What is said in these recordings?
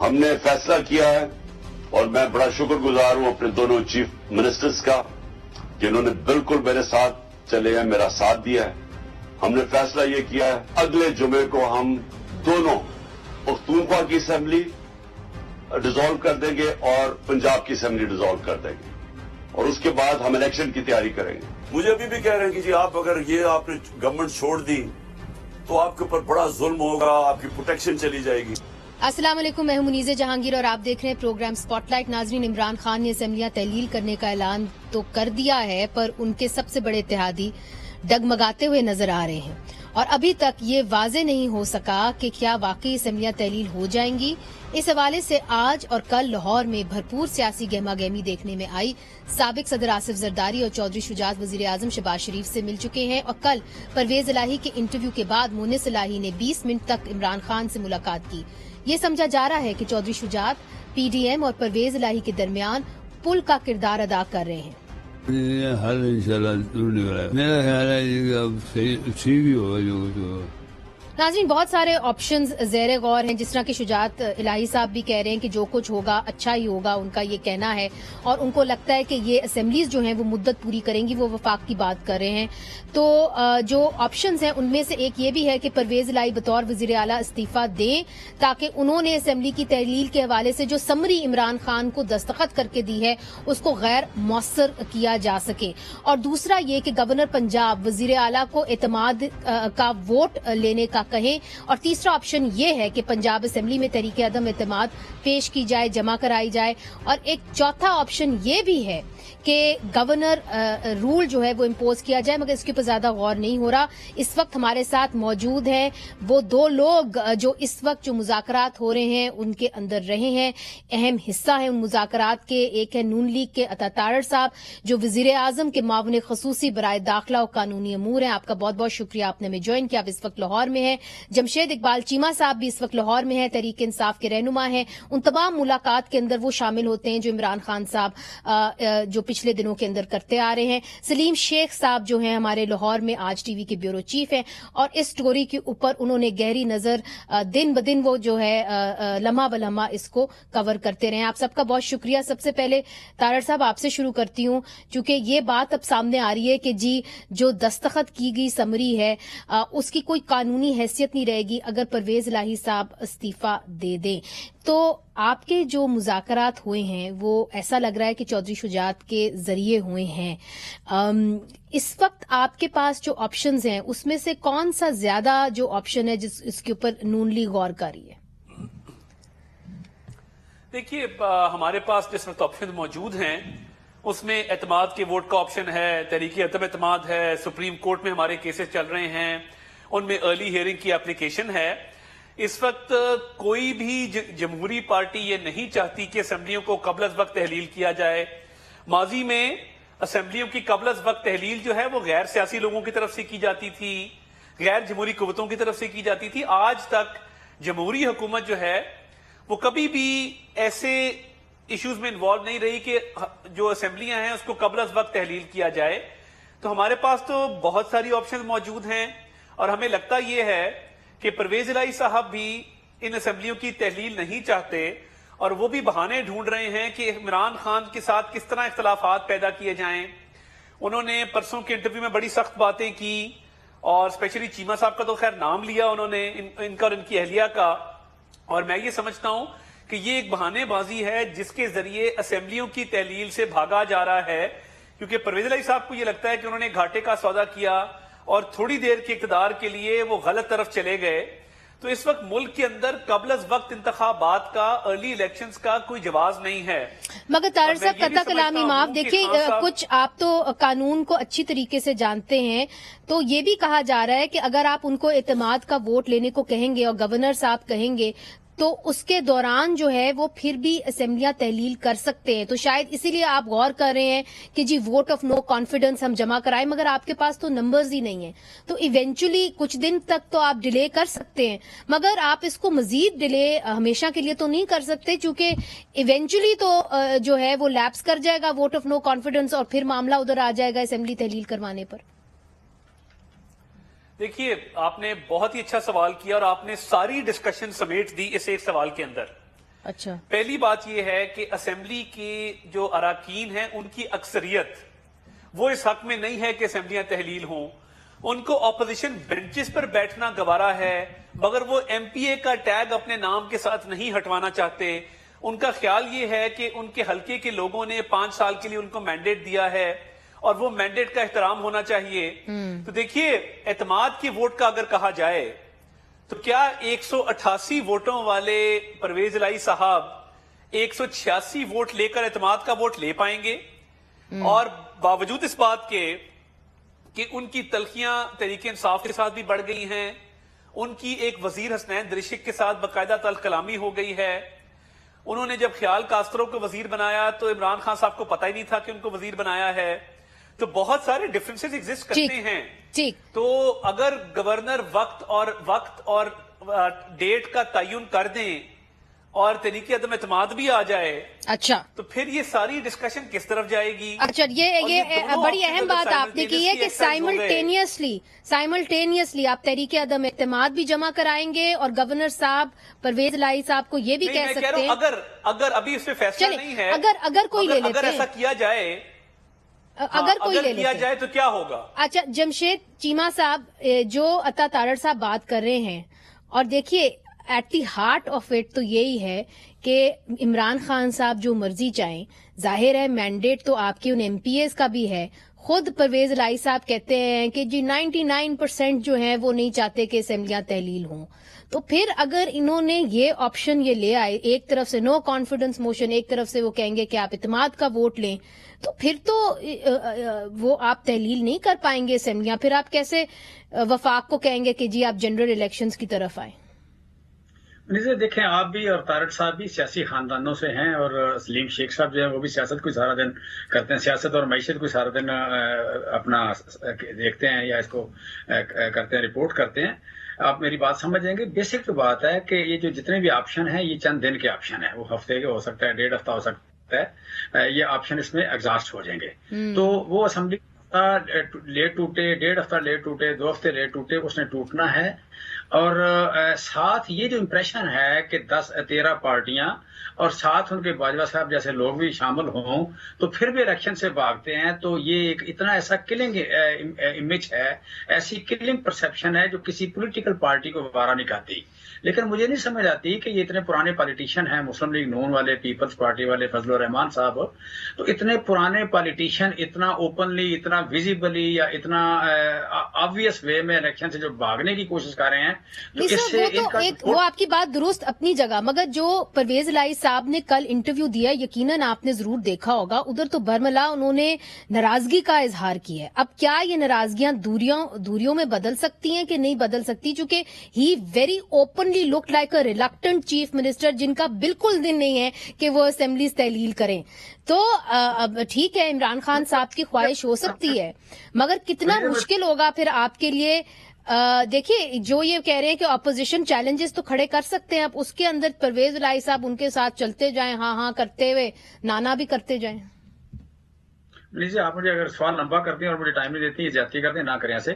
ہم نے فیصلہ کیا ہے اور میں بڑا شکر گزار ہوں اپنے دونوں چیف منسٹرز کا کہ انہوں نے بالکل میرے ساتھ چلے ہیں، میرا ساتھ دیا ہے. ہم نے فیصلہ یہ کیا ہے اگلے جمعے کو ہم دونوں پختونخوا کی اسمبلی ڈیزالو کر دیں گے اور پنجاب کی اسمبلی ڈیزالو کر دیں گے اور اس کے بعد ہم الیکشن کی تیاری کریں گے. مجھے ابھی بھی کہہ رہے ہیں کہ جی آپ اگر یہ آپ نے گورنمنٹ چھوڑ دی تو آپ کے اوپر بڑا ظلم ہوگا، آپ کی پروٹیکشن چلی جائے گی. السلام علیکم، میں ہوں منیزہ جہانگیر اور آپ دیکھ رہے ہیں پروگرام سپاٹ لائٹ. ناظرین، عمران خان نے اسمبلیاں تحلیل کرنے کا اعلان تو کر دیا ہے پر ان کے سب سے بڑے اتحادی ڈگمگاتے ہوئے نظر آ رہے ہیں اور ابھی تک یہ واضح نہیں ہو سکا کہ کیا واقعی اسمبلیاں تحلیل ہو جائیں گی. اس حوالے سے آج اور کل لاہور میں بھرپور سیاسی گہما گہمی دیکھنے میں آئی. سابق صدر آصف زرداری اور چودھری شجاعت وزیر اعظم شہباز شریف سے مل چکے ہیں اور کل پرویز الہی کے انٹرویو کے بعد مونس الہی نے 20 منٹ تک عمران خان سے ملاقات کی. یہ سمجھا جا رہا ہے کہ چودھری شجاعت پی ڈی ایم اور پرویز الہی کے درمیان پل کا کردار ادا کر رہے ہیں. حل انشاءاللہ میرا خیال ہے کہ اب صحیح بھی ہوگا جو ناظرین، بہت سارے آپشنز زیر غور ہیں، جس طرح کہ شجاعت الہی صاحب بھی کہہ رہے ہیں کہ جو کچھ ہوگا اچھا ہی ہوگا، ان کا یہ کہنا ہے اور ان کو لگتا ہے کہ یہ اسمبلیز جو ہیں وہ مدت پوری کریں گی. وہ وفاق کی بات کر رہے ہیں. تو جو آپشنز ہیں ان میں سے ایک یہ بھی ہے کہ پرویز الہی بطور وزیر اعلیٰ استعفیٰ دیں تاکہ انہوں نے اسمبلی کی تحلیل کے حوالے سے جو سمری عمران خان کو دستخط کر کے دی ہے اس کو غیر مؤثر کیا جا سکے. اور دوسرا یہ کہ گورنر پنجاب وزیر اعلیٰ کو اعتماد کا ووٹ لینے کا کہیں. اور تیسرا آپشن یہ ہے کہ پنجاب اسمبلی میں تحریک عدم اعتماد پیش کی جائے، جمع کرائی جائے. اور ایک چوتھا آپشن یہ بھی ہے کہ گورنر رول جو ہے وہ امپوز کیا جائے، مگر اس کے اوپر زیادہ غور نہیں ہو رہا. اس وقت ہمارے ساتھ موجود ہیں وہ دو لوگ جو اس وقت جو مذاکرات ہو رہے ہیں ان کے اندر رہے ہیں، اہم حصہ ہیں ان مذاکرات کے. ایک ہے نون لیگ کے عطا تارڑ صاحب جو وزیر اعظم کے معاون خصوصی برائے داخلہ و قانونی امور ہیں. آپ کا بہت بہت شکریہ، آپ نے ہمیں جوائن کیا. آپ اس وقت لاہور میں ہیں. جمشید اقبال چیمہ صاحب بھی اس وقت لاہور میں ہیں، تحریک انصاف کے رہنما ہیں. ان تمام ملاقات کے اندر وہ شامل ہوتے ہیں جو عمران خان صاحب جو پچھلے دنوں کے اندر کرتے آ رہے ہیں. سلیم شیخ صاحب جو ہیں ہمارے لاہور میں آج ٹی وی کے بیورو چیف ہیں اور اس سٹوری کے اوپر انہوں نے گہری نظر دن بدن وہ جو ہے لمحہ بلمحہ اس کو کور کرتے رہے ہیں. آپ سب کا بہت شکریہ. سب سے پہلے تارڑ صاحب آپ سے شروع کرتی ہوں، چونکہ یہ بات اب سامنے آ رہی ہے کہ جی جو دستخط کی گئی سمری ہے اس کی کوئی قانونی حیثیت نہیں رہے گی اگر پرویز الہی صاحب استعفیٰ دے دیں. تو آپ کے جو مذاکرات ہوئے ہیں وہ ایسا لگ رہا ہے کہ چودھری شجاعت کے ذریعے ہوئے ہیں. اس وقت آپ کے پاس جو آپشنز ہیں اس میں سے کون سا زیادہ جو آپشن ہے اس کے اوپر نون لیگ غور کر رہی ہے؟ دیکھیے، ہمارے پاس جس وقت آپشن موجود ہیں اس میں اعتماد کے ووٹ کا آپشن ہے، تحریک عدم اعتماد ہے، سپریم کورٹ میں ہمارے کیسز چل رہے ہیں، ان میں ارلی ہیئرنگ کی اپلیکیشن ہے. اس وقت کوئی بھی جمہوری پارٹی یہ نہیں چاہتی کہ اسمبلیوں کو قبل از وقت تحلیل کیا جائے. ماضی میں اسمبلیوں کی قبل از وقت تحلیل جو ہے وہ غیر سیاسی لوگوں کی طرف سے کی جاتی تھی، غیر جمہوری قوتوں کی طرف سے کی جاتی تھی. آج تک جمہوری حکومت جو ہے وہ کبھی بھی ایسے ایشوز میں انوالو نہیں رہی کہ جو اسمبلیاں ہیں اس کو قبل از وقت تحلیل کیا جائے. تو ہمارے پاس تو بہت ساری آپشن موجود ہیں اور ہمیں لگتا یہ ہے کہ پرویز الہی صاحب بھی ان اسمبلیوں کی تحلیل نہیں چاہتے اور وہ بھی بہانے ڈھونڈ رہے ہیں کہ عمران خان کے ساتھ کس طرح اختلافات پیدا کیے جائیں. انہوں نے پرسوں کے انٹرویو میں بڑی سخت باتیں کی اور اسپیشلی چیمہ صاحب کا تو خیر نام لیا انہوں نے ان کا اور ان کی اہلیہ کا. اور میں یہ سمجھتا ہوں کہ یہ ایک بہانے بازی ہے جس کے ذریعے اسمبلیوں کی تحلیل سے بھاگا جا رہا ہے، کیونکہ پرویز الہی صاحب کو یہ لگتا ہے کہ انہوں نے گھاٹے کا سودا کیا اور تھوڑی دیر کے اقتدار کے لیے وہ غلط طرف چلے گئے. تو اس وقت ملک کے اندر قبل از وقت انتخابات کا، ارلی الیکشنز کا کوئی جواز نہیں ہے. مگر طارڑ صاحب قطع کلامی معاف، دیکھیں کچھ آپ تو قانون کو اچھی طریقے سے جانتے ہیں، تو یہ بھی کہا جا رہا ہے کہ اگر آپ ان کو اعتماد کا ووٹ لینے کو کہیں گے اور گورنر صاحب کہیں گے تو اس کے دوران جو ہے وہ پھر بھی اسمبلیاں تحلیل کر سکتے ہیں. تو شاید اسی لیے آپ غور کر رہے ہیں کہ جی ووٹ آف نو کانفیڈنس ہم جمع کرائیں، مگر آپ کے پاس تو نمبرز ہی نہیں ہیں. تو ایونچولی کچھ دن تک تو آپ ڈیلے کر سکتے ہیں، مگر آپ اس کو مزید ڈیلے ہمیشہ کے لیے تو نہیں کر سکتے، چونکہ ایونچولی تو جو ہے وہ لیپس کر جائے گا ووٹ آف نو کانفیڈنس اور پھر معاملہ ادھر آ جائے گا اسمبلی تحلیل کروانے پر. دیکھیے، آپ نے بہت ہی اچھا سوال کیا اور آپ نے ساری ڈسکشن سمیٹ دی اس ایک سوال کے اندر. اچھا، پہلی بات یہ ہے کہ اسمبلی کے جو اراکین ہیں ان کی اکثریت وہ اس حق میں نہیں ہے کہ اسمبلیاں تحلیل ہوں. ان کو اپوزیشن بینچز پر بیٹھنا گوارا ہے مگر وہ ایم پی اے کا ٹیگ اپنے نام کے ساتھ نہیں ہٹوانا چاہتے. ان کا خیال یہ ہے کہ ان کے حلقے کے لوگوں نے 5 سال کے لیے ان کو مینڈیٹ دیا ہے اور وہ مینڈیٹ کا احترام ہونا چاہیے. تو دیکھیے اعتماد کی ووٹ کا اگر کہا جائے تو کیا 188 ووٹوں والے پرویز الہی صاحب 186 ووٹ لے کر اعتماد کا ووٹ لے پائیں گے؟ اور باوجود اس بات کے کہ ان کی تلخیاں تحریک انصاف کے ساتھ بھی بڑھ گئی ہیں، ان کی ایک وزیر حسنین درشک کے ساتھ باقاعدہ تلخ کلامی ہو گئی ہے. انہوں نے جب خیال کاسترو کو وزیر بنایا تو عمران خان صاحب کو پتہ ہی نہیں تھا کہ ان کو وزیر بنایا ہے. تو بہت سارے ڈفرینسز ایگزسٹ کرتے ہیں. تو اگر گورنر وقت اور ڈیٹ کا تعین کر دیں اور تحریک عدم اعتماد بھی آ جائے، اچھا، تو پھر یہ ساری ڈسکشن کس طرف جائے گی؟ اچھا، یہ بڑی اہم بات آپ نے کی ہے کہ سائملٹینیسلی آپ تحریک عدم اعتماد بھی جمع کرائیں گے اور گورنر صاحب پرویز الہی صاحب کو یہ بھی کہہ سکتے ہیں اگر ابھی اس پہ فیصلہ نہیں ہے، اگر کوئی لے لیتے اگر ایسا کیا جائے، اگر کوئی لے کیا جائے تو کیا ہوگا؟ اچھا، جمشید چیمہ صاحب جو عطا تارڑ صاحب بات کر رہے ہیں، اور دیکھیے at the heart of it تو یہی ہے کہ عمران خان صاحب جو مرضی چاہیں، ظاہر ہے مینڈیٹ تو آپ کے ان ایم پی ایز کا بھی ہے. خود پرویز الہی صاحب کہتے ہیں کہ جی 99% جو ہیں وہ نہیں چاہتے کہ اسمبلیاں تحلیل ہوں. تو پھر اگر انہوں نے یہ آپشن یہ لے آئے، ایک طرف سے نو کانفیڈنس موشن، ایک طرف سے وہ کہیں گے کہ آپ اعتماد کا ووٹ لیں، تو پھر تو وہ آپ تحلیل نہیں کر پائیں گے اسمبلیاں. پھر آپ کیسے وفاق کو کہیں گے کہ جی آپ جنرل الیکشنز کی طرف آئیں؟ دیکھیں، آپ بھی اور طارق صاحب بھی سیاسی خاندانوں سے ہیں، اور سلیم شیخ صاحب جو ہیں وہ بھی سیاست کو سارا دن کرتے ہیں، سیاست اور معیشت کو سارا دن اپنا دیکھتے ہیں یا اس کو کرتے ہیں، رپورٹ کرتے ہیں. آپ میری بات سمجھیں گے. بیسک تو بات ہے کہ یہ جو جتنے بھی آپشن ہیں یہ چند دن کے آپشن ہیں، وہ ہفتے کے ہو سکتا ہے، 1.5 ہفتہ ہو سکتا ہے. یہ آپشن اس میں ایگزاسٹ ہو جائیں گے. تو وہ اسمبلی لیٹ ٹوٹے، 1.5 ہفتہ لیٹ ٹوٹے، 2 ہفتے لیٹ ٹوٹے، اس نے ٹوٹنا ہے. اور ساتھ یہ جو امپریشن ہے کہ 10-13 پارٹیاں اور ساتھ ان کے باجوہ صاحب جیسے لوگ بھی شامل ہوں تو پھر بھی الیکشن سے بھاگتے ہیں، تو یہ ایک اتنا ایسا کلنگ امیج ہے، ایسی کلنگ پرسپشن ہے جو کسی پولیٹیکل پارٹی کو وارا نہیں کرتی. لیکن مجھے نہیں سمجھ آتی کہ یہ اتنے پرانے پالیٹیشین ہیں، مسلم لیگ نون والے، پیپلز پارٹی والے، فضل الرحمان صاحب، تو اتنے پرانے پالیٹیشین اتنا اوپنلی، اتنا ویزیبلی یا اتنا آبویس وے میں الیکشن سے جو بھاگنے کی کوشش کر رہے ہیں، تو اس سے وہ آپ کی بات درست اپنی جگہ، مگر جو پرویز الہی صاحب نے کل انٹرویو دیا یقیناً آپ نے ضرور دیکھا ہوگا، ادھر تو برملا انہوں نے ناراضگی کا اظہار کیا ہے. اب کیا یہ ناراضگیاں دوریوں میں بدل سکتی ہیں کہ نہیں بدل سکتی؟ چونکہ he very openly look like a reluctant chief minister جن کا بالکل دن نہیں ہے کہ وہ اسمبلیز تحلیل کریں. تو اب ٹھیک ہے عمران خان صاحب کی خواہش ہو سکتی ہے، مگر کتنا مشکل ہوگا پھر آپ کے لیے. دیکھیے جو یہ کہہ رہے ہیں کہ اپوزیشن چیلنجز تو کھڑے کر سکتے ہیں، اب اس کے اندر پرویز الہی صاحب ان کے ساتھ چلتے جائیں، ہاں کرتے ہوئے نانا بھی کرتے جائیں. لیجیے، آپ مجھے اگر سوال لمبا کرتے ہیں اور مجھے ٹائم نہیں دیتی ہیں، زیادتی کرتے ہیں، نہ کریں ایسے،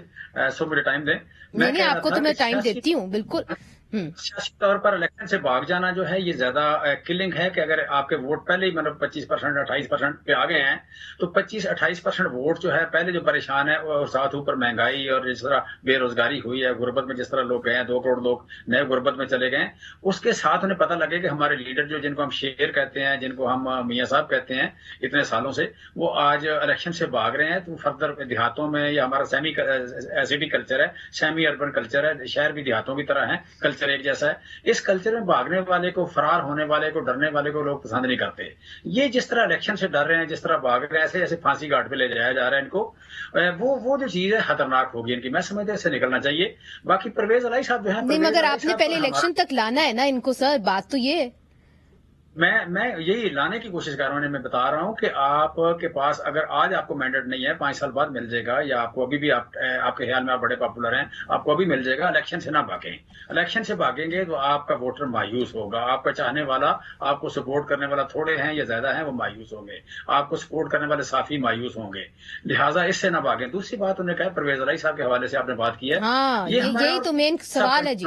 سو مجھے ٹائم دیں. نہیں، آپ کو تو میں ٹائم دیتی ہوں بالکل. سیاسی طور پر الیکشن سے بھاگ جانا جو ہے یہ زیادہ کلنگ ہے کہ اگر آپ کے ووٹ پہلے ہی 25% 28% پہ آ گئے ہیں تو 25-28% ووٹ جو ہے پہلے جو پریشان ہے، اور ساتھ اوپر مہنگائی اور جس طرح بے روزگاری ہوئی ہے، غربت میں جس طرح لوگ گئے ہیں، 2 کروڑ لوگ نئے غربت میں چلے گئے، اس کے ساتھ انہیں پتہ لگے کہ ہمارے لیڈر جو جن کو ہم شیر کہتے ہیں، جن کو ہم میاں صاحب کہتے ہیں اتنے سالوں سے، وہ آج الیکشن سے بھاگ رہے ہیں. تو فردر دیہاتوں میں یا ہمارا سیمی سٹی کلچر ہے، سیمی اربن کلچر ہے، شہر بھی دیہاتوں کی طرح ہے، کلچر ایک جیسا ہے. اس کلچر میں بھاگنے والے کو، فرار ہونے والے کو، ڈرنے والے کو لوگ پسند نہیں کرتے. یہ جس طرح الیکشن سے ڈر رہے ہیں، جس طرح بھاگ رہے ہیں، ایسے پھانسی گھاٹ پہ لے جایا جا رہا ہے ان کو، وہ جو چیز ہے خطرناک ہوگی ان کی. میں سمجھتا ہوں اس سے نکلنا چاہیے. باقی پرویز الہی صاحب جو ہے، نہیں مگر آپ نے پہلے الیکشن تک لانا ہے نا ان کو سر، بات تو یہ ہے. میں یہی لانے کی کوشش کر رہا ہوں. میں بتا رہا ہوں کہ آپ کے پاس اگر آج آپ کو مینڈیٹ نہیں ہے، 5 سال بعد مل جائے گا، یا آپ کو ابھی بھی آپ کے خیال میں آپ بڑے پاپولر ہیں، آپ کو ابھی مل جائے گا. الیکشن سے نہ بھاگیں. الیکشن سے بھاگیں گے تو آپ کا ووٹر مایوس ہوگا، آپ کا چاہنے والا، آپ کو سپورٹ کرنے والا تھوڑے ہیں یا زیادہ ہیں، وہ مایوس ہوں گے، آپ کو سپورٹ کرنے والے صافی مایوس ہوں گے. لہٰذا اس سے نہ بھاگیں. دوسری بات انہوں نے کہا، پرویز الہی صاحب کے حوالے سے آپ نے بات کی ہے، یہی تو مین سوال ہے. جی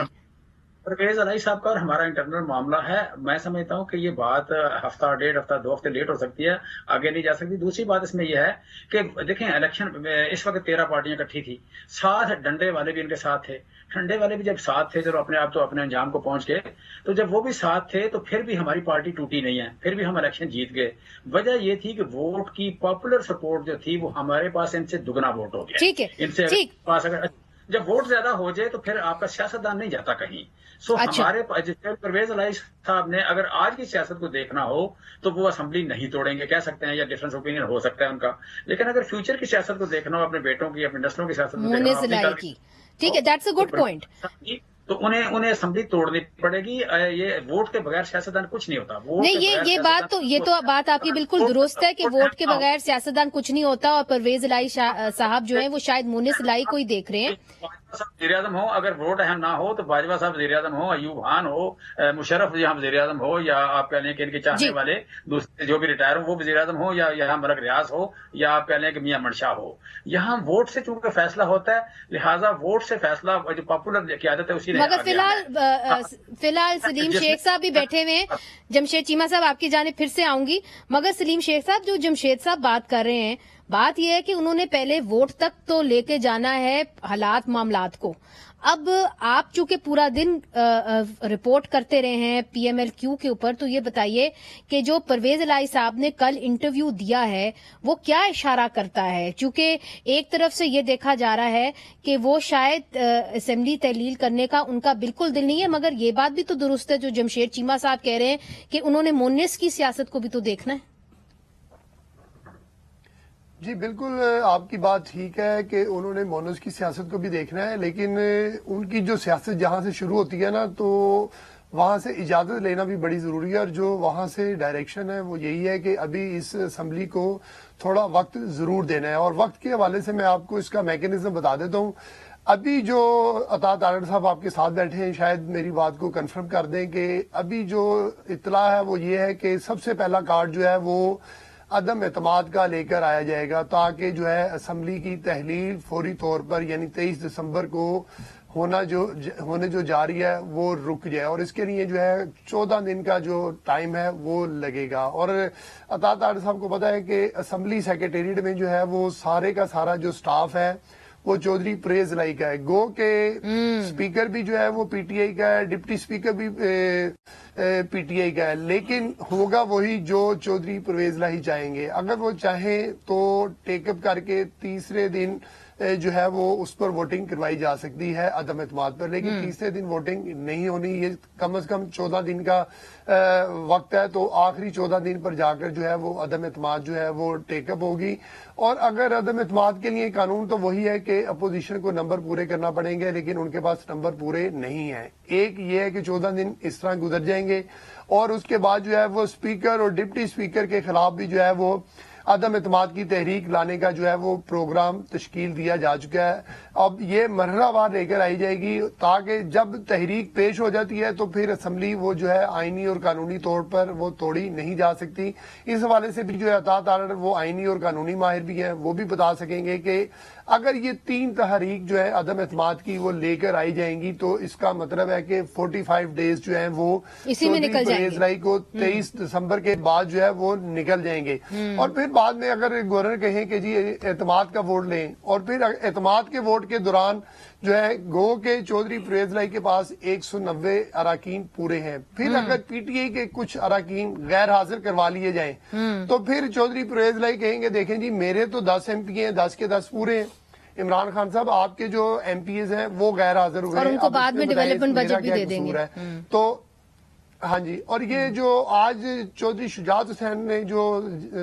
परवेज अलाई साहब का और हमारा इंटरनल मामला है। मैं समझता हूं कि ये बात हफ्ता, 1.5 हफ्ता, 2 हफ्ते लेट हो सकती है, आगे नहीं जा सकती। दूसरी बात इसमें यह है कि देखें, इलेक्शन इस वक्त 13 पार्टियां इकट्ठी थी, 7 डंडे वाले भी इनके साथ थे। ठंडे वाले भी जब साथ थे, चलो अपने आप तो अपने अंजाम को पहुंच गए, तो जब वो भी साथ थे तो फिर भी हमारी पार्टी टूटी नहीं है, फिर भी हम इलेक्शन जीत गए। वजह ये थी कि वोट की पॉपुलर सपोर्ट जो थी वो हमारे पास इनसे दुगना वोट हो गया। ठीक है, इनसे पास अगर जब वोट ज्यादा हो जाए तो फिर आपका सियासतदान नहीं जाता कहीं। सो हमारे परवेज अलाई साहब ने अगर आज की सियासत को देखना हो तो वो असेंबली नहीं तोड़ेंगे, कह सकते हैं, या डिफरेंस ओपिनियन हो सकता है उनका, लेकिन अगर फ्यूचर की सियासत को देखना हो, अपने बेटों की, अपने नस्लों की सियासत को देखना हो, ठीक है, दैट्स अ गुड पॉइंट, तो उन्हें असेंबली तोड़नी पड़ेगी। ये वोट के बगैर सियासतदान कुछ नहीं होता। नहीं, ये बात आपकी बिल्कुल दुरुस्त है कि वोट के बगैर सियासतदान कुछ नहीं होता, और परवेज इलाही साहब जो है वो शायद मुनिस इलाही को ही देख रहे हैं। वज़ीर आज़म हो, अगर वोट अहम ना हो तो बाजवा साहब वज़ीर आज़म हो, अयूब खान हो, मुशर्रफ यहाँ वज़ीर आज़म हो, या आप कह लें कि इनके चाहने वाले दूसरे जो भी रिटायर हो वो वज़ीर आज़म हो, या यहाँ मलक रियाज हो, या आप कह लें कि मियां मंशा हो। यहाँ वोट से चूंकि फैसला होता है, लिहाजा वोट से फैसला जो पॉपुलर क़यादत है उसी ने। मगर फिलहाल सलीम शेख साहब भी बैठे हुए हैं। जमशेद चीमा साहब आपकी जानिब फिर से आऊंगी, मगर सलीम शेख साहब, जो जमशेद साहब बात कर रहे हैं, बात यह है कि उन्होंने पहले वोट तक तो लेके जाना है हालात मामलात को। अब आप चूंकि पूरा दिन रिपोर्ट करते रहे हैं PMLQ के ऊपर, तो ये बताइए कि जो परवेज इलाही साहब ने कल इंटरव्यू दिया है वो क्या इशारा करता है? चूंकि एक तरफ से ये देखा जा रहा है कि वो शायद असेंबली तहलील करने का उनका बिल्कुल दिल नहीं है, मगर ये बात भी तो दुरुस्त है जो जमशेद चीमा साहब कह रहे हैं कि उन्होंने मोनिस की सियासत को भी तो देखना है। जी बिल्कुल, आपकी बात ठीक है कि उन्होंने मोनस की सियासत को भी देखना है, लेकिन उनकी जो सियासत जहां से शुरू होती है ना, तो वहां से इजाजत लेना भी बड़ी जरूरी है। और जो वहां से डायरेक्शन है वो यही है कि अभी इस असेंबली को थोड़ा वक्त जरूर देना है। और वक्त के हवाले से मैं आपको इसका मैकेनिज्म बता देता हूँ। अभी जो अता तारड़ साहब आपके साथ बैठे हैं, शायद मेरी बात को कंफर्म कर दें कि अभी जो इतला है वो ये है कि सबसे पहला कार्ड जो है वो अदम एतमाद का लेकर आया जाएगा, ताकि जो है असेंबली की तहलील फौरी तौर पर यानी 23 दिसंबर को होने जो जारी है वो रुक जाए। और इसके लिए जो है 14 दिन का जो टाइम है वो लगेगा। और अता तारड़ साहब को पता है कि असेंबली सेक्रेटेरिएट में जो है वो सारे का सारा जो स्टाफ है वो चौधरी परवेज इलाही का है। गो के स्पीकर भी जो है वो PTI का है, डिप्टी स्पीकर भी PTI का है, लेकिन होगा वही जो चौधरी परवेज इलाही चाहेंगे। अगर वो चाहें तो टेकअप करके तीसरे दिन जो है वो उस पर वोटिंग करवाई जा सकती है अदम एतमाद पर, लेकिन तीसरे दिन वोटिंग नहीं होनी। ये कम से कम 14 दिन का वक्त है, तो आखिरी 14 दिन पर जाकर जो है वो अदम एतमाद जो है वो टेकअप होगी। और अगर अदम एतमाद के लिए कानून तो वही है कि अपोजिशन को नंबर पूरे करना पड़ेंगे, लेकिन उनके पास नंबर पूरे नहीं है। एक ये है कि 14 दिन इस तरह गुजर जाएंगे और उसके बाद जो है वो स्पीकर और डिप्टी स्पीकर के खिलाफ भी जो है वो अदम एतमाद की तहरीक लाने का जो है वो प्रोग्राम तश्कील दिया जा चुका है। अब ये मरहलावार लेकर आई जाएगी, ताकि जब तहरीक पेश हो जाती है तो फिर असेंबली वो जो है आईनी और कानूनी तौर पर वो तोड़ी नहीं जा सकती। इस हवाले से भी जो है अता तारड़ वो आईनी और कानूनी माहिर भी हैं, वो भी बता सकेंगे कि अगर ये 3 तहरीक जो है अदम एतमाद की वो लेकर आई जाएंगी तो इसका मतलब है कि 45 डेज जो है वो इसी में निकल जाएंगे को 23 दिसंबर के बाद जो है वो निकल जाएंगे। और फिर बाद में अगर गवर्नर कहें कि जी एतमाद का वोट लें, और फिर एतमाद के वोट के दौरान जो है गो के चौधरी परवेज इलाही के पास 190 अराकीन पूरे हैं, फिर अगर PTI के कुछ अराकीन गैर हाजिर करवा लिए जाएं तो फिर चौधरी परवेज इलाही कहेंगे देखें जी मेरे तो 10 MP हैं, 10 के 10 पूरे हैं। इमरान खान साहब आपके जो MPs हैं वो गैर हाजिर हुए और उनको बाद में डेवलपमेंट बजट भी दे देंगे। तो हाँ जी, और ये जो आज चौधरी शुजात हुसैन ने जो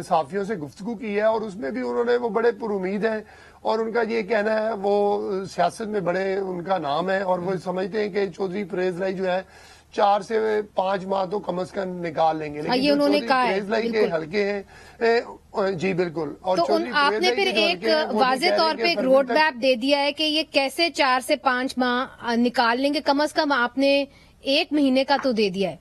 साफियों से गुफ्तगू की है और उसमें भी उन्होंने वो बड़े पुरुमीद हैं और उनका ये कहना है वो सियासत में बड़े उनका नाम है और वो समझते हैं कि चौधरी परवेज इलाही जो है 4 से 5 माह तो कम से कम निकाल लेंगे। लेकिन ये उन्होंने कहा है के हल्के हैं जी बिल्कुल। और तो आपने फिर एक वाज़ेह तौर पे एक रोड मैप दे दिया है कि ये कैसे 4 से 5 माह निकाल लेंगे, कम से कम आपने 1 महीने का तो दे दिया है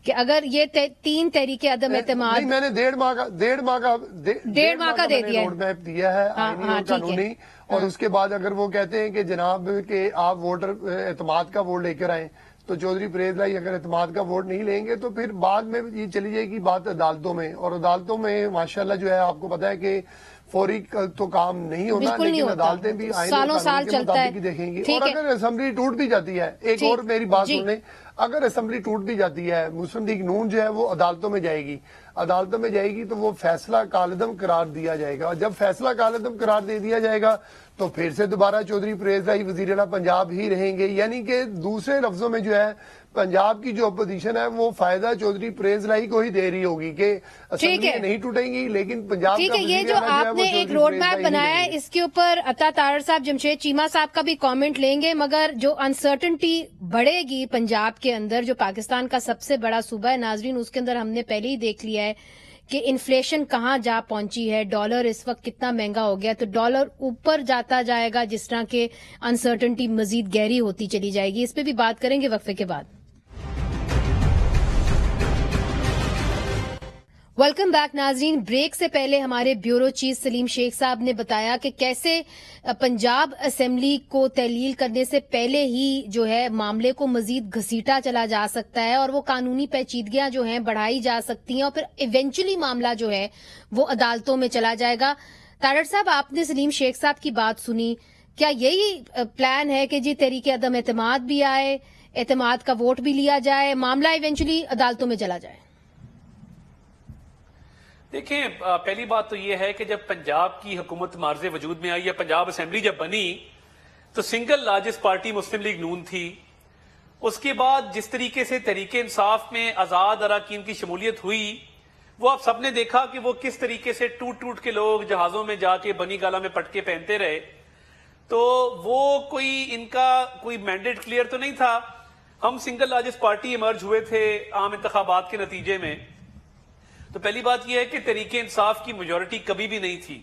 कि अगर ये 3 तहरीके अदम एतमाद। मैंने 1.5 माह का दे दिया है, रोड मैप दिया है आईनी और कानूनी। और उसके बाद अगर वो कहते हैं कि जनाब के आप वोटर एतमाद का वोट लेकर आए तो चौधरी परहेज लाई अगर एतमाद का वोट नहीं लेंगे तो फिर बाद में ये चली जाएगी बात अदालतों में, और अदालतों में माशाल्लाह जो है आपको पता है कि फौरी तो काम नहीं होना, लेकिन अदालतें भी सालों साल चलता है देखेंगी। और अगर असेंबली टूट भी जाती है, एक और मेरी बात सुन लें, अगर असेंबली टूट भी जाती है, मुस्लिम लीग नून जो है वो अदालतों में जाएगी, अदालतों में जाएगी तो वो फैसला कालदम करार दिया जाएगा, और जब फैसला कालदम करार दे दिया जाएगा तो फिर से दोबारा चौधरी परहेज लाई वजीर आला पंजाब ही रहेंगे। यानी कि दूसरे लफ्जों में जो है पंजाब की जो अपोजिशन है वो फायदा चौधरी परहेज लाई को ही दे रही होगी कि असेंबली नहीं टूटेंगी, लेकिन पंजाब ठीक है। ये जो आपने एक रोड मैप बनाया है इसके ऊपर अता तारड़ साहब, जमशेद चीमा साहब का भी कमेंट लेंगे, मगर जो अनसर्टनिटी बढ़ेगी पंजाब के अंदर, जो पाकिस्तान का सबसे बड़ा सूबा है नाजरीन, उसके अंदर हमने पहले ही देख लिया है कि इन्फ्लेशन कहां जा पहुंची है, डॉलर इस वक्त कितना महंगा हो गया, तो डॉलर ऊपर जाता जाएगा जिस तरह के अनसर्टनिटी मजीद गहरी होती चली जाएगी। इस पे भी बात करेंगे वक्फे के बाद। वेलकम बैक नाजरीन। ब्रेक से पहले हमारे ब्यूरो चीफ सलीम शेख साहब ने बताया कि कैसे पंजाब असेंबली को तहलील करने से पहले ही जो है मामले को मजीद घसीटा चला जा सकता है और वो कानूनी पेचीदगियां जो हैं बढ़ाई जा सकती हैं और फिर इवेंचुअली मामला जो है वो अदालतों में चला जाएगा। तारड़ साहब, आपने सलीम शेख साहब की बात सुनी, क्या यही प्लान है कि जी तहरीक अदम एतमाद भी आए, एतमाद का वोट भी लिया जाए, मामला इवेंचुअली अदालतों में चला जाए? देखें, पहली बात तो यह है कि जब पंजाब की हुकूमत मार्जे वजूद में आई या पंजाब असेंबली जब बनी तो सिंगल लार्जेस्ट पार्टी मुस्लिम लीग नून थी। उसके बाद जिस तरीके से तहरीक इंसाफ में आजाद अरकान की शमूलियत हुई वो आप सबने देखा कि वो किस तरीके से टूट टूट के लोग जहाजों में जाके बनी गाला में पटके पहनते रहे। तो वो कोई इनका कोई मैंडेट क्लियर तो नहीं था। हम सिंगल लार्जेस्ट पार्टी इमर्ज हुए थे आम इंतखाबात के नतीजे में। तो पहली बात यह है कि तहरीक इंसाफ की मेजोरिटी कभी भी नहीं थी,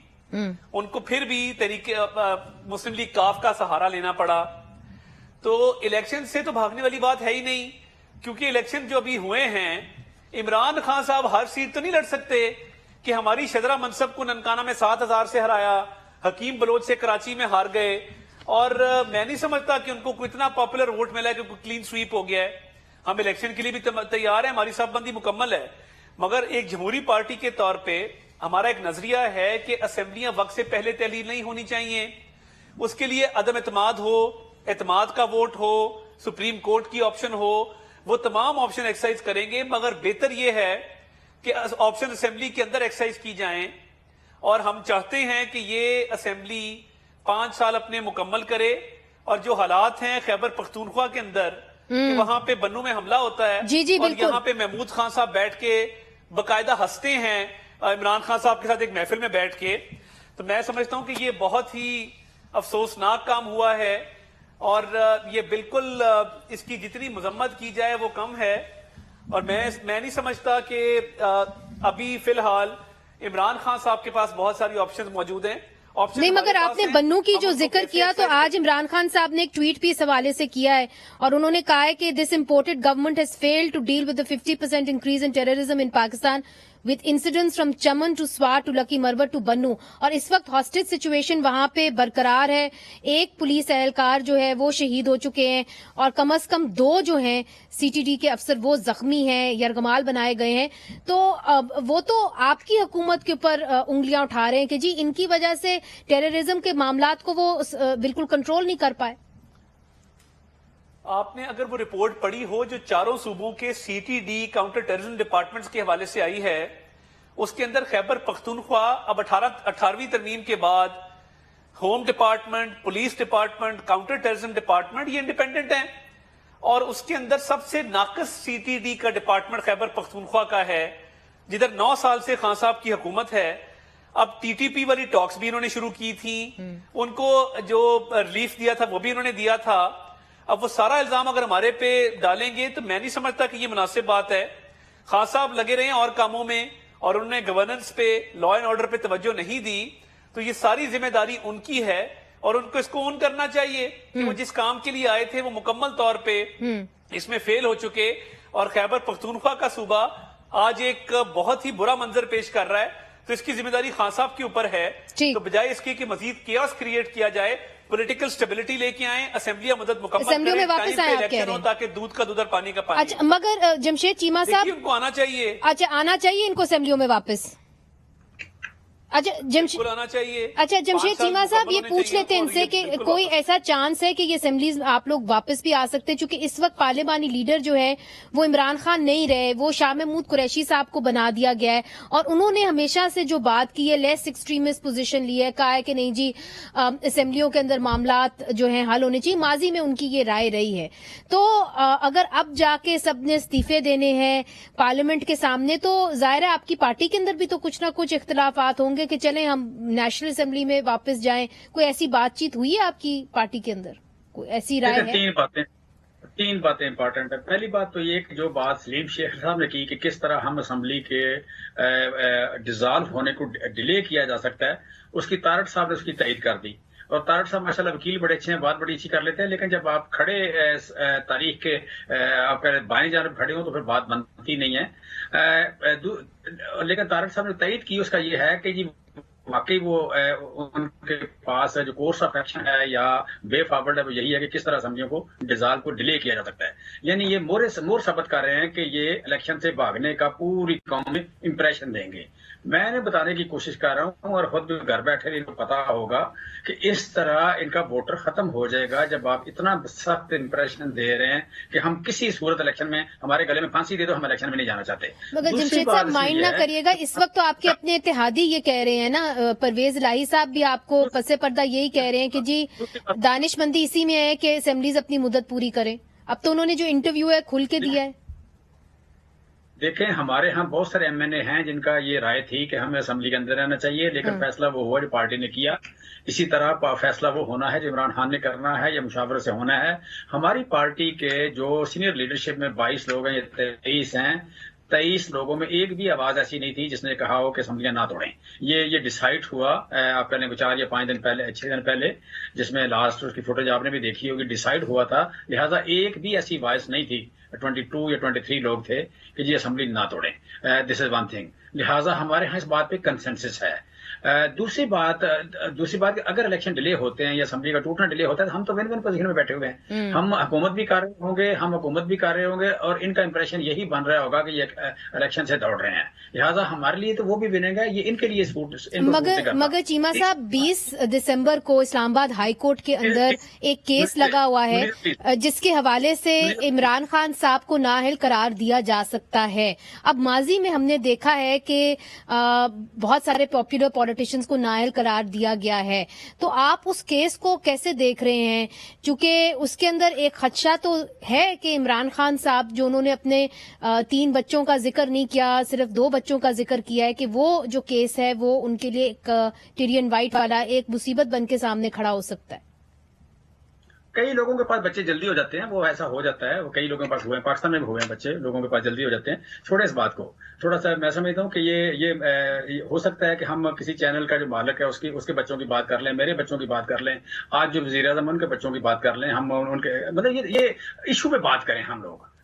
उनको फिर भी मुस्लिम लीग काफ का सहारा लेना पड़ा। तो इलेक्शन से तो भागने वाली बात है ही नहीं, क्योंकि इलेक्शन जो अभी हुए हैं, इमरान खान साहब हर सीट तो नहीं लड़ सकते कि हमारी शदरा मनसब को ननकाना में 7000 से हराया, हकीम बलोच से कराची में हार गए, और मैं नहीं समझता कि उनको कोई इतना पॉपुलर वोट मिला है कि क्लीन स्वीप हो गया है। हम इलेक्शन के लिए भी तैयार हैं, हमारी साफबंदी मुकम्मल है, मगर एक जमहूरी पार्टी के तौर पे हमारा एक नजरिया है कि असेंबलियां वक्त से पहले तहलील नहीं होनी चाहिए। उसके लिए अदम एतमाद हो, एतमाद का वोट हो, सुप्रीम कोर्ट की ऑप्शन हो, वो तमाम ऑप्शन एक्सरसाइज करेंगे, मगर बेहतर यह है कि ऑप्शन असेंबली के अंदर एक्सरसाइज की जाएं। और हम चाहते हैं कि ये असेंबली 5 साल अपने मुकम्मल करे, और जो हालात हैं खैबर पख्तूनख्वा के अंदर कि वहां पे बन्नू में हमला होता है और यहाँ पे महमूद खान साहब बैठ के बकायदा हंसते हैं इमरान खान साहब के साथ एक महफिल में बैठ के, तो मैं समझता हूं कि ये बहुत ही अफसोसनाक काम हुआ है और ये बिल्कुल इसकी जितनी मजम्मत की जाए वो कम है। और मैं नहीं समझता कि अभी फिलहाल इमरान खान साहब के पास बहुत सारी ऑप्शंस मौजूद हैं। नहीं, मगर आपने बन्नू की जो जिक्र किया तो आज इमरान खान साहब ने एक ट्वीट भी इस हवाले से किया है और उन्होंने कहा है कि this imported government has failed to deal with the 50% increase in terrorism in Pakistan with incidents from Chaman to Swat to Lakki Marwat to Bannu. और इस वक्त हॉस्टेज सिचुएशन वहां पे बरकरार है। एक पुलिस एहलकार जो है वो शहीद हो चुके हैं और कम से कम 2 जो हैं सीटीडी के अफसर वो जख्मी हैं, यरगमाल बनाए गए हैं। तो वो तो आपकी हुकूमत के ऊपर उंगलियां उठा रहे हैं कि जी इनकी वजह से टेररिज्म के मामलात को वो बिल्कुल कंट्रोल नहीं कर पाए। आपने अगर वो रिपोर्ट पढ़ी हो जो चारों सूबों के सीटीडी काउंटर टेररिज्म डिपार्टमेंट्स के हवाले से आई है, उसके अंदर खैबर पख्तूनख्वा अब 18वीं तरमीम के बाद home department, police department, counter terrorism department ये इंडिपेंडेंट हैं और उसके अंदर सबसे नाकस सीटीडी का डिपार्टमेंट खैबर पख्तूनख्वा का है, जिधर 9 साल से खान साहब की हुकूमत है। अब टीटीपी वाली टॉक्स भी इन्होंने शुरू की थी, उनको जो रिलीफ दिया था वो भी इन्होंने दिया था। अब वो सारा इल्जाम अगर हमारे पे डालेंगे तो मैं नहीं समझता कि ये मुनासिब बात है। खान साहब लगे रहे हैं और कामों में और उन्होंने गवर्नेंस पे, लॉ एंड ऑर्डर पे तवज्जो नहीं दी, तो ये सारी जिम्मेदारी उनकी है और उनको इसको ऑन करना चाहिए कि वो जिस काम के लिए आए थे वो मुकम्मल तौर पे इसमें फेल हो चुके। और खैबर पख्तूनख्वा का सूबा आज एक बहुत ही बुरा मंजर पेश कर रहा है। तो इसकी जिम्मेदारी खान साहब के ऊपर है। तो बजाय इसके कि मजीद केओस क्रिएट किया जाए, पॉलिटिकल स्टेबिलिटी लेके आए, असेंबलियां मदद मुकम्मल असेंबलियों में वापस आए, आप कह रहे हैं, ताकि दूध का दूध और पानी का पानी। अच्छा, मगर जमशेद चीमा साहब, उनको आना चाहिए। अच्छा, आना चाहिए इनको असेंबलियों में वापस। अच्छा जमशेद चीमा साहब, ये पूछ लेते हैं इनसे कि कोई ऐसा चांस है कि ये असेंबलीज आप लोग वापस भी आ सकते हैं, क्योंकि इस वक्त पार्लिमानी लीडर जो है वो इमरान खान नहीं रहे, वो शाह महमूद कुरैशी साहब को बना दिया गया है, और उन्होंने हमेशा से जो बात की है, लेस एक्सट्रीमिस्ट पोजीशन ली है, कहा है कि नहीं जी असेंबलियों के अंदर मामलात जो है हल होने चाहिए। माजी में उनकी ये राय रही है। तो अगर अब जाके सबने इस्तीफे देने हैं पार्लियामेंट के सामने, तो जाहिर है आपकी पार्टी के अंदर भी तो कुछ ना कुछ इख्तलाफात होंगे कि चलें हम नेशनल असेंबली में वापस जाएं। कोई ऐसी बातचीत हुई है आपकी पार्टी के अंदर? कोई ऐसी राय है? तीन बातें इंपॉर्टेंट है। पहली बात तो ये कि जो बात सलीम शेख साहब ने की कि किस तरह हम असेंबली के डिसॉल्व होने को डिले किया जा सकता है, उसकी तारड़ साहब ने उसकी तईद कर दी। और तारड़ साहब माशाल्लाह वकील बड़े अच्छे हैं, बात बड़ी अच्छी कर लेते हैं, लेकिन जब आप खड़े तारीख के आप बाएं जानब खड़े हो तो फिर बात बनती नहीं है। लेकिन तारड़ साहब ने तईद की, उसका ये है कि जी वाकई वो उनके पास जो कोर्स ऑफ एक्शन है या वे फॉरवर्ड है, वो यही है कि किस तरह असेंबलियों को डिसॉल्व को डिले किया जा सकता है। यानी ये मोर साबित कर रहे हैं कि ये इलेक्शन से भागने का पूरी कौम में इंप्रेशन देंगे। मैंने बताने की कोशिश कर रहा हूं, और खुद भी घर बैठे इनको पता होगा कि इस तरह इनका वोटर खत्म हो जाएगा जब आप इतना सख्त इंप्रेशन दे रहे हैं कि हम किसी सूरत इलेक्शन में, हमारे गले में फांसी दे दो, हम इलेक्शन में नहीं जाना चाहते। मगर जमशेद साहब माइंड ना करिएगा, इस वक्त तो आपके अपने इत्तेहादी ये कह रहे हैं ना, परवेज इलाही साहब भी आपको पसे पर्दा यही कह रहे हैं कि जी दानिशमंदी इसी में है कि असेंबलीज अपनी मुद्दत पूरी करें। अब तो उन्होंने जो इंटरव्यू है खुल के दिया है। देखें, हमारे यहाँ बहुत सारे एमएनए हैं जिनका ये राय थी कि हमें असेंबली के अंदर रहना चाहिए, लेकिन फैसला वो हुआ जो पार्टी ने किया। इसी तरह फैसला वो होना है जो इमरान खान ने करना है या मुशावरे से होना है। हमारी पार्टी के जो सीनियर लीडरशिप में 22 लोग हैं, 23 हैं, 23 लोगों में एक भी आवाज ऐसी नहीं थी जिसने कहा हो कि असेंबलियां ना तोड़ें। ये डिसाइड हुआ आप कहने को 4 या 5 दिन पहले, 6 दिन पहले, जिसमें लास्ट उसकी फुटेज आपने भी देखी होगी, डिसाइड हुआ था। लिहाजा एक भी ऐसी वॉइस नहीं थी, 22 या 23 लोग थे कि जी असेंबली ना तोड़ें। This is one thing. लिहाजा हमारे यहाँ इस बात पे कंसेंसस है। दूसरी बात अगर इलेक्शन डिले होते हैं या असेंबली का टूटना डिले होता है तो हम तो विन विन पोजीशन में बैठे हुए हैं। हम हुकूमत भी कर रहे होंगे और इनका इंप्रेशन यही बन रहा होगा कि ये इलेक्शन से दौड़ रहे हैं। लिहाजा हमारे लिए तो वो भी विनेगा, ये इनके लिए मगर चीमा साहब 20 दिसंबर को इस्लामाबाद हाई कोर्ट के अंदर एक केस लगा हुआ है जिसके हवाले से इमरान खान साहब को नाअहल करार दिया जा सकता है। अब माजी में हमने देखा है कि बहुत सारे पॉपुलर पॉलिटिशियंस को नाअहल करार दिया गया है, तो आप उस केस को कैसे देख रहे हैं? क्योंकि उसके अंदर एक खदशा तो है कि इमरान खान साहब जो उन्होंने अपने 3 बच्चों का जिक्र नहीं किया, सिर्फ 2 बच्चों का जिक्र किया है, कि वो जो केस है वो उनके लिए एक टिरियन वाइट वाला एक मुसीबत बन के सामने खड़ा हो सकता है। कई लोगों के पास बच्चे जल्दी हो जाते हैं, वो ऐसा हो जाता है, वो कई लोगों के पास हुए हैं, पाकिस्तान में भी हुए हैं बच्चे, लोगों के पास जल्दी हो जाते हैं। छोड़े इस बात को, थोड़ा सा मैं समझता हूँ कि ये हो सकता है कि हम किसी चैनल का जो मालिक है उसके बच्चों की बात कर लें, मेरे बच्चों की बात कर लें, आज जो वज़ीर आज़म उनके बच्चों की बात कर लें, हम उनके मतलब ये इशू पे बात करें,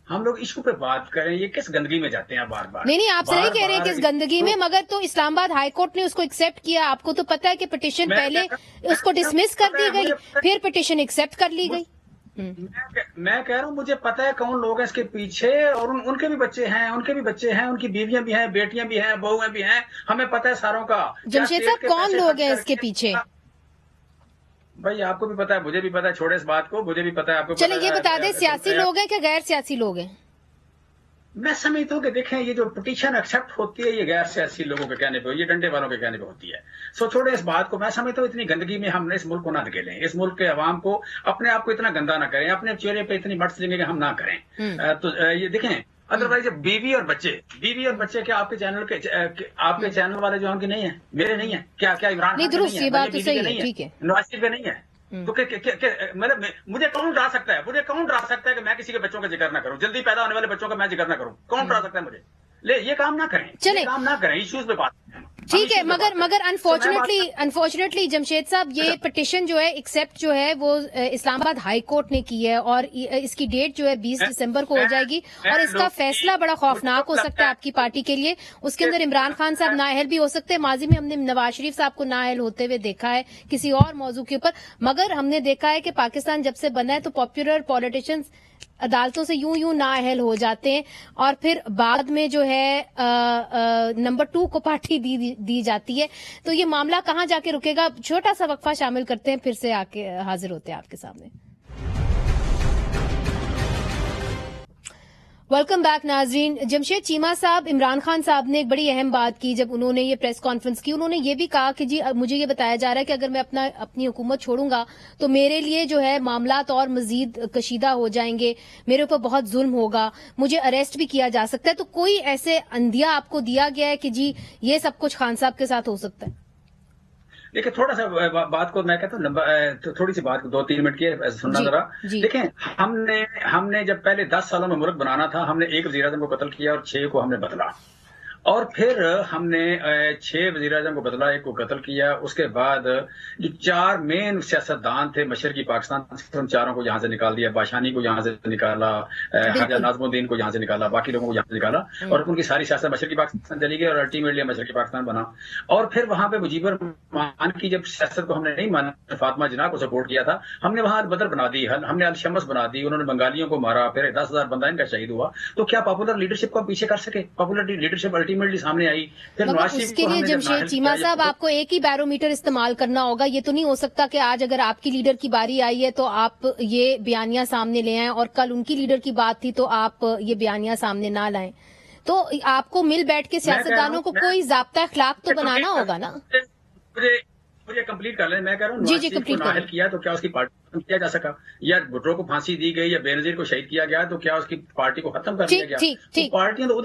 हम लोग इशू पे बात करें। ये किस गंदगी में जाते हैं बार बार। नहीं, आप सही कह रहे हैं किस गंदगी में, मगर तो इस्लामाबाद हाई कोर्ट ने उसको एक्सेप्ट किया। आपको तो पता है कि पिटीशन पहले उसको डिसमिस कर दी गई, फिर पिटीशन एक्सेप्ट कर ली गई। मैं कह रहा हूँ मुझे पता है कौन लोग हैं इसके पीछे, और उनके भी बच्चे हैं, उनकी बीवियां भी हैं, बेटियां भी हैं, बहुएं भी हैं, हमें पता है सारों का। जमशेद साहब, कौन लोग हैं इसके पीछे? भाई आपको भी पता है, मुझे भी पता है, छोड़े इस बात को, मुझे भी पता है, आपको चलिए ये बता दें, सियासी लोग हैं क्या गैर सियासी लोग हैं? मैं समझता हूँ कि देखें, ये जो पिटीशन एक्सेप्ट होती है ये गैर सियासी लोगों के कहने पे, ये डंडे वालों के कहने पे होती है। सो छोड़े इस बात को। मैं समझता हूँ इतनी गंदगी में हम इस मुल्क को ना धकेलें, इस मुल्क के अवाम को, अपने आप को इतना गंदा ना करें, अपने चेहरे पे इतनी मट लेंगे कि हम ना करें। तो ये देखें, अदरवाइज बीवी और बच्चे क्या आपके चैनल वाले जो उनके नहीं है, मेरे नहीं है क्या इमरान नहीं, दुरुस्त, ये बात तो सही है, ठीक है, नवाज शरीफ नहीं है, तो मतलब मुझे कौन डरा सकता है कि मैं किसी के बच्चों का जिक्र ना करूं, जल्दी पैदा होने वाले बच्चों का मैं जिक्र ना करूं? कौन डरा सकता है मुझे? ये काम ना करें, इश्यूज पे बात। ठीक है, मगर अनफॉर्चुनेटली जमशेद साहब, ये पिटिशन जो है एक्सेप्ट जो है वो इस्लामाबाद हाई कोर्ट ने की है और इसकी डेट जो है 20 दिसंबर को हो जाएगी और इसका फैसला बड़ा खौफनाक हो सकता है आपकी पार्टी के लिए। उसके अंदर इमरान खान साहब नाअहल भी हो सकते हैं। माजी में हमने नवाज शरीफ साहब को नाअहल होते हुए देखा है किसी और मौजू के ऊपर, मगर हमने देखा है कि पाकिस्तान जब से बना है तो पॉपुलर पॉलिटिशियंस अदालतों से यूं नाअहल हो जाते हैं और फिर बाद में जो है नंबर 2 को पार्टी दी जाती है। तो ये मामला कहां जाके रुकेगा? छोटा सा वक्फा शामिल करते हैं, फिर से आके हाजिर होते हैं आपके सामने। वेलकम बैक नाजरीन। जमशेद चीमा साहब, इमरान खान साहब ने एक बड़ी अहम बात की जब उन्होंने ये प्रेस कॉन्फ्रेंस की। उन्होंने ये भी कहा कि जी मुझे ये बताया जा रहा है कि अगर मैं अपनी हुकूमत छोड़ूंगा तो मेरे लिए जो है मामलात और मजीद कशीदा हो जाएंगे, मेरे ऊपर बहुत जुल्म होगा, मुझे अरेस्ट भी किया जा सकता है। तो कोई ऐसे अंदिया आपको दिया गया है कि जी ये सब कुछ खान साहब के साथ हो सकता है? देखिए, थोड़ा सा बात को मैं कहता हूँ, थोड़ी सी बात 2-3 मिनट की सुनना जरा। देखें, हमने जब पहले 10 सालों में मुल्क बनाना था, हमने 1 वज़ीर आज़म को कत्ल किया और 6 को हमने बदला, और फिर हमने 6 वज़ीर आज़म को बदला, 1 को कत्ल किया। उसके बाद जो 4 मेन सियासतदान थे मशरकी पाकिस्तान से, उन 4 को यहाँ से निकाल दिया। बाशानी को यहाँ से निकाला, ख्वाजा नाज़मुद्दीन को यहाँ से निकाला, बाकी लोगों को यहाँ से निकाला, और उनकी सारी सियासत मशरकी पाकिस्तान चली गई और अल्टीमेटली मशरकी पाकिस्तान बना। और फिर वहां पे मुजीबर रहमान की जब सियासत को हमने नहीं माना, फातिमा जिन्ना को सपोर्ट किया था, हमने वहां बदर बना दी, हमने अल शम्स बना दी, उन्होंने बंगालियों को मारा, फिर 10,000 बंदा इनका शहीद हुआ। तो क्या पॉपुलर लीडरशिप को हम पीछे कर सके? पॉपुलर लीडरशिप अल्टीमेटली सामने आई। फिर उसके लिए जमशेद चीमा साहब आपको एक ही बैरोमीटर इस्तेमाल करना होगा। ये तो नहीं हो सकता कि आज अगर आपकी लीडर की बारी आई है तो आप ये बयानिया सामने ले आएं और कल उनकी लीडर की बात थी तो आप ये बयानिया सामने ना लाएं। तो आपको मिल बैठ के सियासतदानों को कोई ज़ाब्ता अखलाक तो बनाना होगा ना। मुझे कंप्लीट कर लें। मैं कह रहा हूँ, जी कंप्लीट नाअहल किया तो क्या उसकी पार्टी किया जा सका? या भुट्टो को फांसी दी गई या बेनजीर को शहीद किया गया तो क्या उसकी पार्टी को खत्म कर दिया गया? पार्टियां तो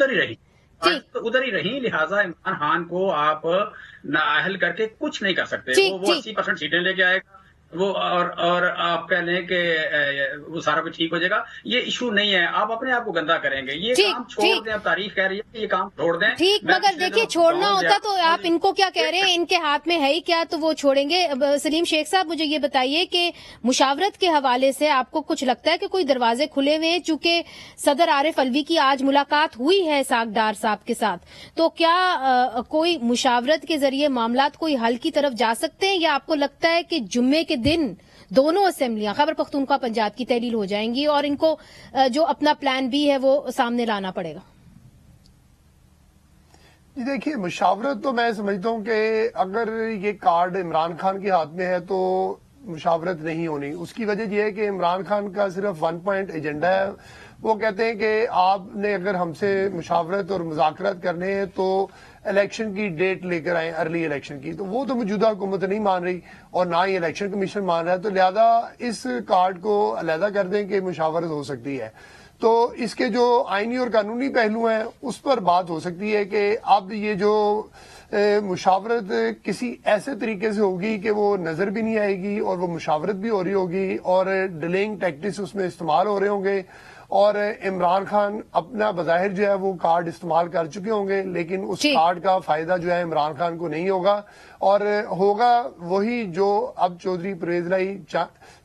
उधर ही रही, लिहाजा इमरान खान को आप नाअहल करके कुछ नहीं कर सकते। वो 80% सीटें लेके आएगा वो, और आप कह लें कि वो सारा कुछ ठीक हो जाएगा। ये इशू नहीं है, आप अपने आप को गंदा करेंगे। ये काम छोड़ दें। अब तारीफ कह रही है कि ये काम छोड़ दें। ठीक, मगर देखिए छोड़ना होता तो आप इनको क्या कह रहे हैं, इनके हाथ में है ही क्या, तो वो छोड़ेंगे। सलीम शेख साहब, मुझे ये बताइए कि मुशावरत के हवाले से आपको कुछ लगता है कि कोई दरवाजे खुले हुए हैं? चूंकि सदर आरिफ अलवी की आज मुलाकात हुई है इसाक डार साहब के साथ, तो क्या कोई मुशावरत के जरिए मामलात कोई हल की तरफ जा सकते हैं, या आपको लगता है कि जुम्मे के दिन दोनों असेंबलियां खैबर पख्तूनख्वा पंजाब की तहलील हो जाएंगी और इनको जो अपना प्लान बी है वो सामने लाना पड़ेगा? जी देखिए, मुशावरत तो मैं समझता हूं कि अगर ये कार्ड इमरान खान के हाथ में है तो मुशावरत नहीं होनी। उसकी वजह यह है कि इमरान खान का सिर्फ 1 पॉइंट एजेंडा है। वो कहते हैं कि आपने अगर हमसे मुशावरत और मुज़ाकरात करने हैं तो इलेक्शन की डेट लेकर आए, अर्ली इलेक्शन की। तो वो तो मौजूदा हुकूमत नहीं मान रही और ना ही इलेक्शन कमीशन मान रहा है, तो लिहाजा इस कार्ड को अलहदा कर दें कि मुशावरत हो सकती है। तो इसके जो आईनी और कानूनी पहलू हैं उस पर बात हो सकती है कि अब ये जो मुशावरत किसी ऐसे तरीके से होगी कि वो नजर भी नहीं आएगी और वो मुशावरत भी हो रही होगी और डिलेइंग टैक्टिक्स उसमें इस्तेमाल हो रहे होंगे, और इमरान खान अपना बज़ाहिर जो है वो कार्ड इस्तेमाल कर चुके होंगे, लेकिन उस कार्ड का फायदा जो है इमरान खान को नहीं होगा, और होगा वही जो अब चौधरी परवेज लाई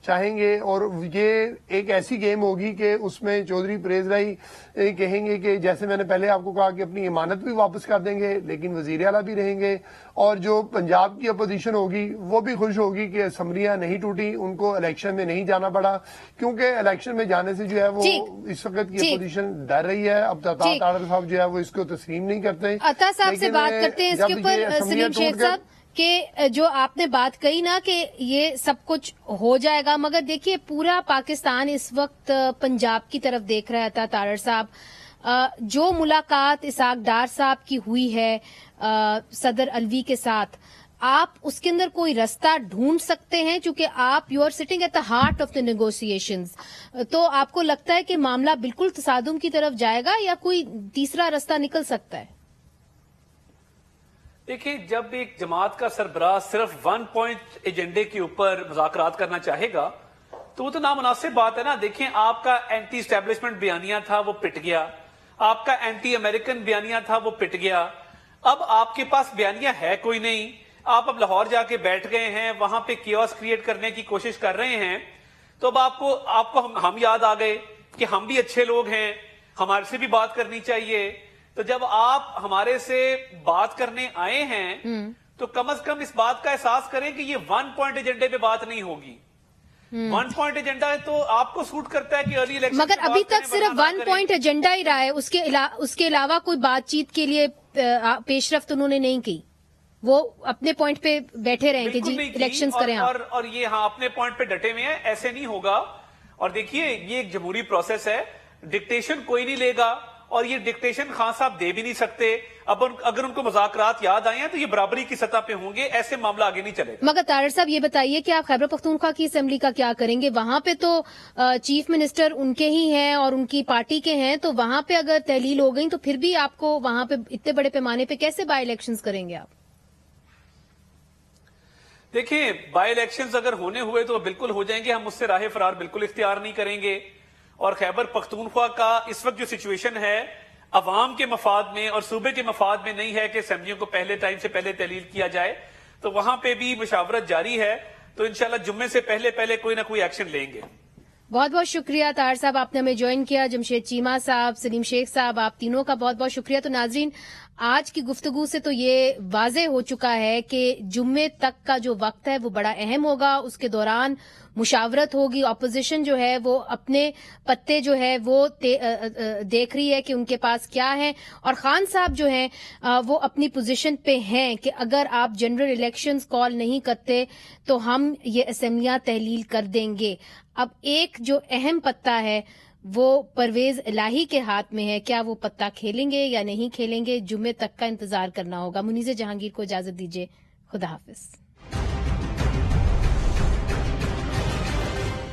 चाहेंगे। और ये एक ऐसी गेम होगी कि उसमें चौधरी परवेज लाई कहेंगे कि जैसे मैंने पहले आपको कहा कि अपनी इमानत भी वापस कर देंगे लेकिन वजीर आला भी रहेंगे, और जो पंजाब की अपोजिशन होगी वो भी खुश होगी कि असम्बलियां नहीं टूटी, उनको इलेक्शन में नहीं जाना पड़ा, क्योंकि इलेक्शन में जाने से जो है वो इस वक्त की अपोजिशन डर रही है। अब अता तारड़ साहब जो है वो इसको तस्लीम नहीं करते। अता साहब से बात करते हैं इसके ऊपर सलीम शेख साहब कि जो आपने बात कही ना कि ये सब कुछ हो जाएगा, मगर देखिए पूरा पाकिस्तान इस वक्त पंजाब की तरफ देख रहा था। तारड़ साहब, जो मुलाकात इसाक डार साहब की हुई है सदर अलवी के साथ, आप उसके अंदर कोई रास्ता ढूंढ सकते हैं? क्योंकि आप you are sitting at the heart of the negotiations, तो आपको लगता है कि मामला बिल्कुल तसादुम की तरफ जाएगा या कोई तीसरा रास्ता निकल सकता है? देखिए, जब एक जमात का सरबराह सिर्फ 1 पॉइंट एजेंडे के ऊपर मुज़ाकरात करना चाहेगा तो वो तो नामुनासिब बात है ना। देखिए, आपका एंटी एस्टेब्लिशमेंट बयानिया था वो पिट गया, आपका एंटी अमेरिकन बयानिया था वो पिट गया, اب آپ کے پاس بیانیہ ہے کوئی نہیں, آپ اب لاہور جا کے بیٹھ گئے ہیں, وہاں پہ کیوس کریٹ کرنے کی کوشش کر رہے ہیں, تو اب آپ کو ہم یاد آ گئے کہ ہم بھی اچھے لوگ ہیں, ہمارے سے بھی بات کرنی چاہیے. تو جب آپ ہمارے سے بات کرنے آئے ہیں تو کم از کم اس بات کا احساس کریں کہ یہ 1 پوائنٹ ایجنڈے پہ بات نہیں ہوگی. 1 پوائنٹ ایجنڈا تو آپ کو سوٹ کرتا ہے کہ ارلی الیکشن, مگر ابھی تک صرف 1 پوائنٹ ایجنڈا ہی رہا ہے, اس کے علاوہ کوئی بات چیت کے لیے پیش رفت انہوں نے نہیں کی. وہ اپنے پوائنٹ پہ بیٹھے رہیں کہ جی الیکشنز کریں آپ. اور یہ ہاں اپنے پوائنٹ پہ ڈٹے ہوئے ہیں, ایسے نہیں ہوگا. اور دیکھیے یہ ایک جمہوری پروسیس ہے, ڈکٹیشن کوئی نہیں لے گا, اور یہ ڈکٹیشن خان صاحب دے بھی نہیں سکتے. اب اگر ان کو مذاکرات یاد آئے ہیں تو یہ برابری کی سطح پہ ہوں گے, ایسے معاملہ آگے نہیں چلے گا. مگر طاہر صاحب یہ بتائیے کہ آپ خیبر پختونخوا کی اسمبلی کا کیا کریں گے؟ وہاں پہ تو چیف منسٹر ان کے ہی ہیں اور ان کی پارٹی کے ہیں, تو وہاں پہ اگر تحلیل ہو گئی تو پھر بھی آپ کو وہاں پہ اتنے بڑے پیمانے پہ کیسے بائی الیکشنز کریں گے آپ؟ دیکھیں بائی الیکشنز اگر ہونے ہوئے تو بالکل ہو جائیں گے, ہم اس سے راہ فرار بالکل اختیار نہیں کریں گے. اور خیبر پختونخوا کا اس وقت جو سچویشن ہے عوام کے مفاد میں اور صوبے کے مفاد میں نہیں ہے کہ اسمبلیوں کو پہلے ٹائم سے پہلے تحلیل کیا جائے, تو وہاں پہ بھی مشاورت جاری ہے. تو انشاءاللہ جمعے سے پہلے کوئی نہ کوئی ایکشن لیں گے. بہت بہت شکریہ طاہر صاحب, آپ نے ہمیں جوائن کیا. جمشید چیمہ صاحب, سلیم شیخ صاحب, آپ تینوں کا بہت بہت شکریہ. تو ناظرین, آج کی گفتگو سے تو یہ واضح ہو چکا ہے کہ جمعے تک کا جو وقت ہے وہ بڑا اہم ہوگا. اس کے دوران مشاورت ہوگی, اپوزیشن جو ہے وہ اپنے پتے جو ہے وہ دیکھ رہی ہے کہ ان کے پاس کیا ہے, اور خان صاحب جو ہیں وہ اپنی پوزیشن پہ ہیں کہ اگر آپ جنرل الیکشنز کال نہیں کرتے تو ہم یہ اسمبلیاں تحلیل کر دیں گے. اب ایک جو اہم پتا ہے وہ پرویز الہی کے ہاتھ میں ہے, کیا وہ پتا کھیلیں گے یا نہیں کھیلیں گے, جمعے تک کا انتظار کرنا ہوگا. منیزہ جہانگیر کو اجازت دیجیے, خدا حافظ.